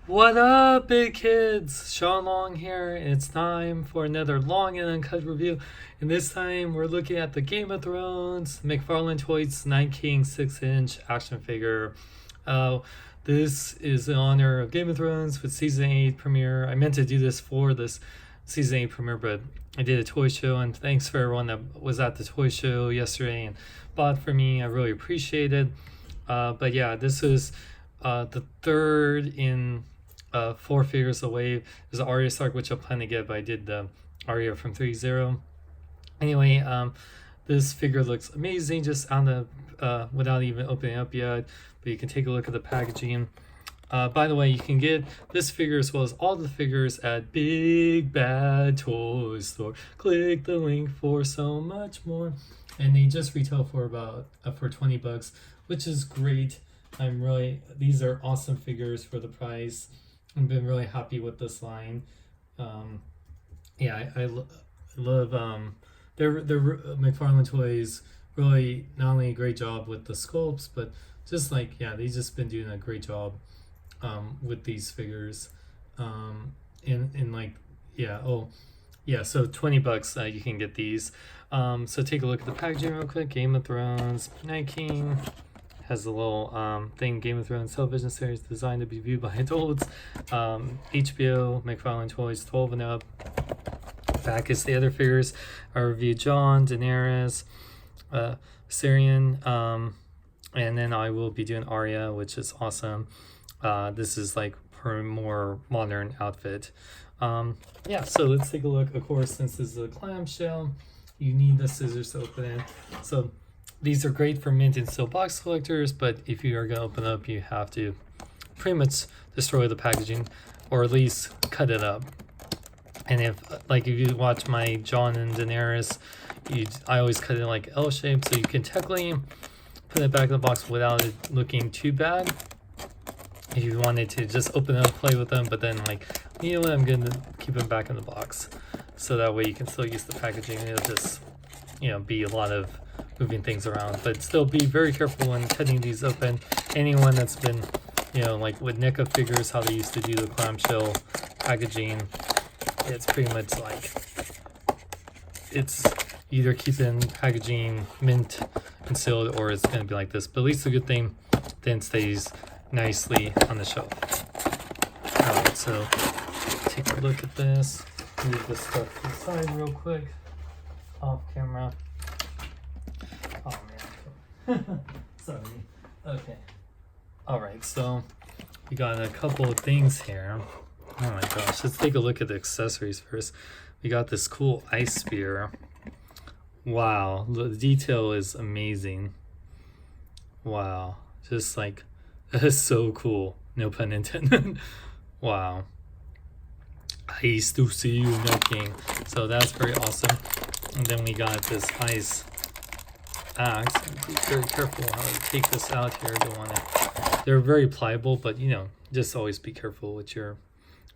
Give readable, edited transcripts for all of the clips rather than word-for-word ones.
What up, big kids? Sean Long here. It's time for another long and uncut review. And this time we're looking at the Game of Thrones McFarlane Toys 9 King 6-inch action figure. This is in honor of Game of Thrones with Season 8 premiere. I meant to do this for this Season 8 premiere, but I did a toy show, and thanks for everyone that was at the toy show yesterday and bought for me. I really appreciate it. But yeah, this is the third in 4 figures away. There's an Arya Stark, which I plan to get, but I did the Arya from 3-0. Anyway, this figure looks amazing just on the without even opening up yet, but you can take a look at the packaging. By the way, you can get this figure as well as all the figures at Big Bad Toy Store. Click the link for so much more. And they just retail for about for $20, which is great. These are awesome figures for the price. I've been really happy with this line. Yeah, I love their McFarlane Toys. Really, not only a great job with the sculpts, but just like, yeah, they've just been doing a great job with these figures. And like, yeah, so $20 you can get these. So take a look at the packaging real quick. Game of Thrones, Night King. Has a little thing, Game of Thrones television series designed to be viewed by adults. HBO, McFarlane Toys, 12 and up. Back is the other figures. I reviewed Jon, Daenerys, Syrian, and then I will be doing Arya, which is awesome. This is like her more modern outfit. Yeah, so let's take a look. Of course, since this is a clamshell, you need the scissors to open it. So these are great for mint and seal box collectors, but if you are going to open up, you have to pretty much destroy the packaging, or at least cut it up. And if you watch my Jon and Daenerys, I always cut it like L shape, so you can technically put it back in the box without it looking too bad. If you wanted to just open it up, play with them, but then like, you know what, I'm going to keep them back in the box. So that way you can still use the packaging. It'll just, be a lot of moving things around, but still be very careful when cutting these open. Anyone that's been, like with NECA figures, how they used to do the clamshell packaging, it's pretty much like, it's either keeping packaging mint and sealed, or it's going to be like this. But at least the good thing, then stays nicely on the shelf. Alright, so take a look at this. Move this stuff to the side real quick, off camera. Oh man, sorry. Okay. Alright, so we got a couple of things here. Oh my gosh, let's take a look at the accessories first. We got this cool ice spear. Wow, the detail is amazing. Wow, just like, that is so cool. No pun intended. Wow. Ice to see you, Night King. So that's very awesome. And then we got this ice axe. Be very careful how to take this out here. Don't want to. They're very pliable, but just always be careful with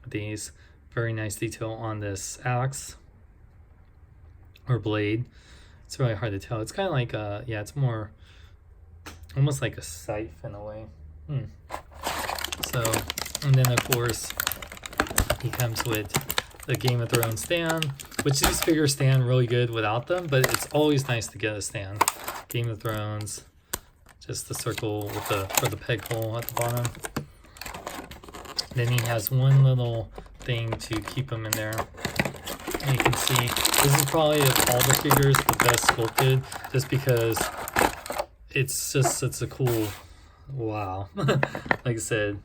these. Very nice detail on this axe or blade. It's really hard to tell. It's kind of like it's more almost like a scythe in a way. So, and then of course he comes with the Game of Thrones stand, which these figures stand really good without them, but it's always nice to get a stand. Game of Thrones, just the circle with the peg hole at the bottom. Then he has one little thing to keep him in there. And you can see this is probably of all the figures the best sculpted, just because it's just such a cool, wow. Like I said,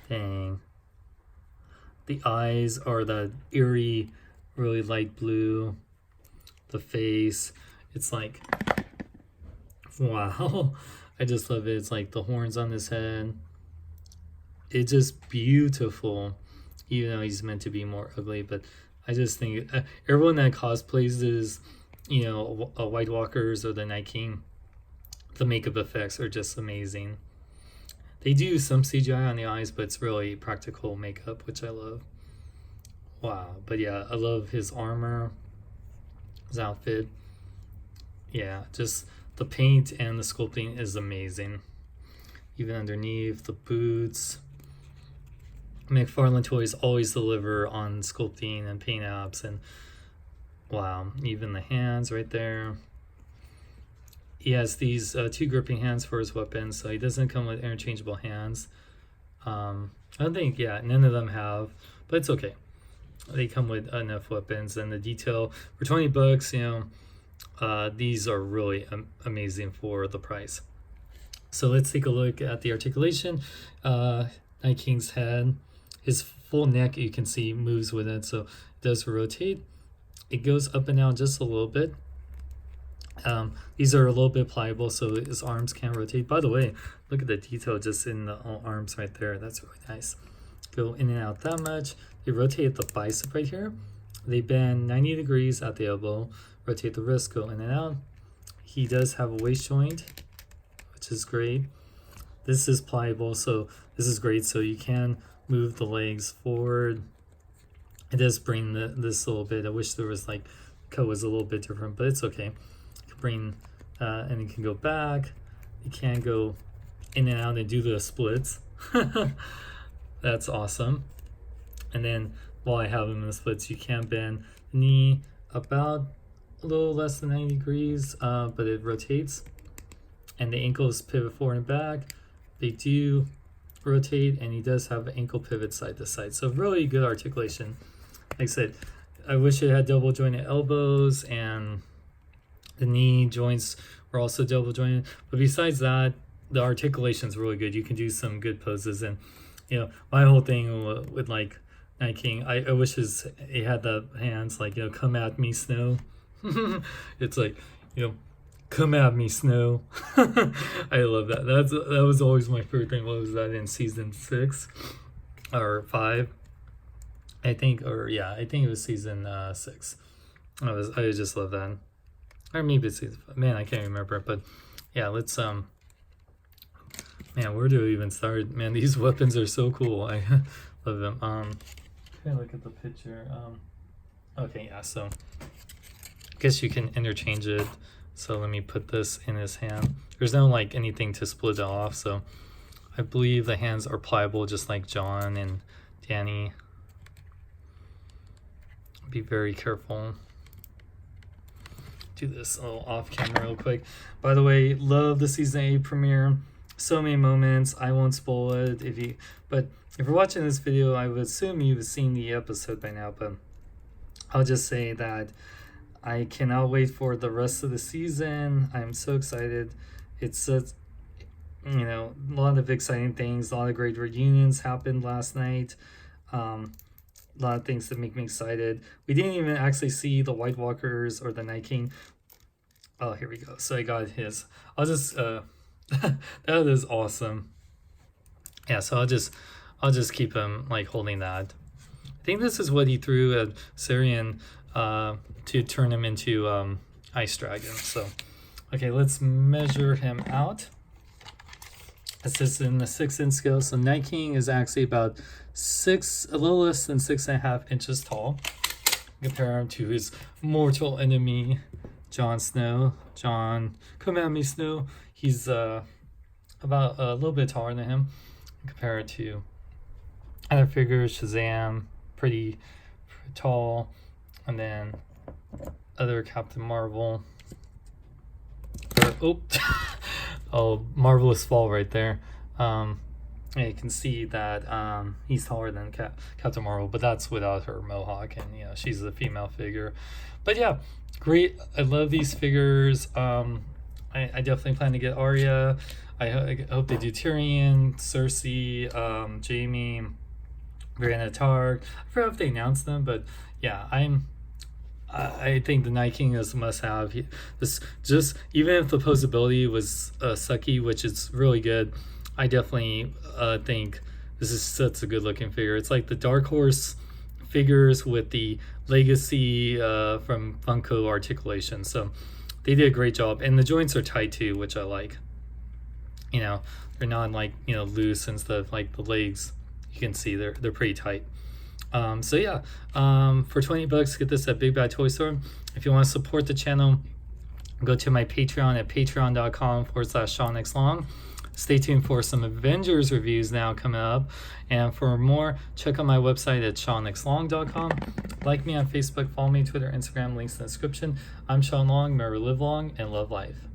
dang. The eyes are the eerie, really light blue. The face, it's like, wow. I just love it. It's like the horns on his head. It's just beautiful, even though he's meant to be more ugly. But I just think everyone that cosplays is, White Walkers or the Night King, the makeup effects are just amazing. They do some CGI on the eyes, but it's really practical makeup, which I love. Wow. But yeah, I love his armor, his outfit. Yeah, just the paint and the sculpting is amazing. Even underneath, the boots, McFarlane Toys always deliver on sculpting and paint apps, and wow, even the hands right there. He has these 2 gripping hands for his weapons, so he doesn't come with interchangeable hands. I don't think, yeah, none of them have, but it's okay. They come with enough weapons, and the detail for 20 bucks, you know, these are really amazing for the price. So let's take a look at the articulation. Night King's head, his full neck, you can see, moves with it, so it does rotate. It goes up and down just a little bit. These are a little bit pliable, so his arms can rotate. By the way, look at the detail just in the arms right there. That's really nice. Go in and out that much. They rotate at the bicep right here. They bend 90 degrees at the elbow. Rotate the wrist, go in and out. He does have a waist joint, which is great. This is pliable, so this is great. So you can move the legs forward. It does bring this a little bit. I wish there was like cut was a little bit different, but it's okay. You can bring and you can go back. You can go in and out and do the splits. That's awesome. And then while I have them in the splits, you can bend the knee about a little less than 90 degrees, but it rotates. And the ankles pivot forward and back. They do rotate, and he does have an ankle pivot side to side. So really good articulation. Like I said, I wish it had double jointed elbows, and the knee joints were also double jointed. But besides that, the articulation is really good. You can do some good poses, and you know, my whole thing with like Night King, I wish he had the hands like, you know, come at me, Snow. It's like, you know, come at me, Snow. I love that. That was always my favorite thing. What was that in season 6 or 5? I think, or yeah, I think it was season 6. I just love that. Or maybe it's season 5. Man, I can't remember. But yeah, let's man, where do we even start? Man, these weapons are so cool. I love them. Okay, look at the picture. Okay, yeah, so I guess you can interchange it. So let me put this in his hand. There's no like anything to split it off, so I believe the hands are pliable just like John and Danny. Be very careful. Do this a little off camera real quick. By the way, love the season 8 premiere. So many moments. I won't spoil it but if you're watching this video, I would assume you've seen the episode by now, but I'll just say that I cannot wait for the rest of the season. I'm so excited. It's such, you know, a lot of exciting things. A lot of great reunions happened last night. A lot of things that make me excited. We didn't even actually see the White Walkers or the Night King. Oh, here we go. So I got his. I'll just that is awesome. Yeah, so I'll just keep him like holding that. I think this is what he threw at Syrian to turn him into Ice Dragon. So okay, let's measure him out. This is in the 6-inch scale. So Night King is actually about a little less than 6.5 inches tall. Compare him to his mortal enemy, Jon Snow. John, come at me, Snow. He's about a little bit taller than him. Compare it to other figures, Shazam, pretty tall, and then other Captain Marvel. Oh, Marvelous Fall right there. And you can see that he's taller than Captain Marvel, but that's without her mohawk, and you know, she's a female figure. But yeah, great. I love these figures. I definitely plan to get Arya. I hope they do Tyrion, Cersei, Jaime, Brienne Targ. I forgot if they announced them, but yeah, I think the Night King is a must-have. This just, even if the posability was sucky, which is really good, I definitely think this is such a good-looking figure. It's like the Dark Horse figures with the legacy from Funko Articulation. So they did a great job, and the joints are tight too, which I like. You know, they're not like, you know, loose and stuff. Like the legs, you can see they're pretty tight. So yeah, for 20 bucks, get this at Big Bad Toy Store. If you want to support the channel, go to my Patreon at patreon.com/SeanXLong. stay tuned for some Avengers reviews now coming up. And for more, check out my website at SeanXLong.com. Like me on Facebook, follow me on Twitter, Instagram, links in the description. I'm Sean Long. Remember, live long and love life.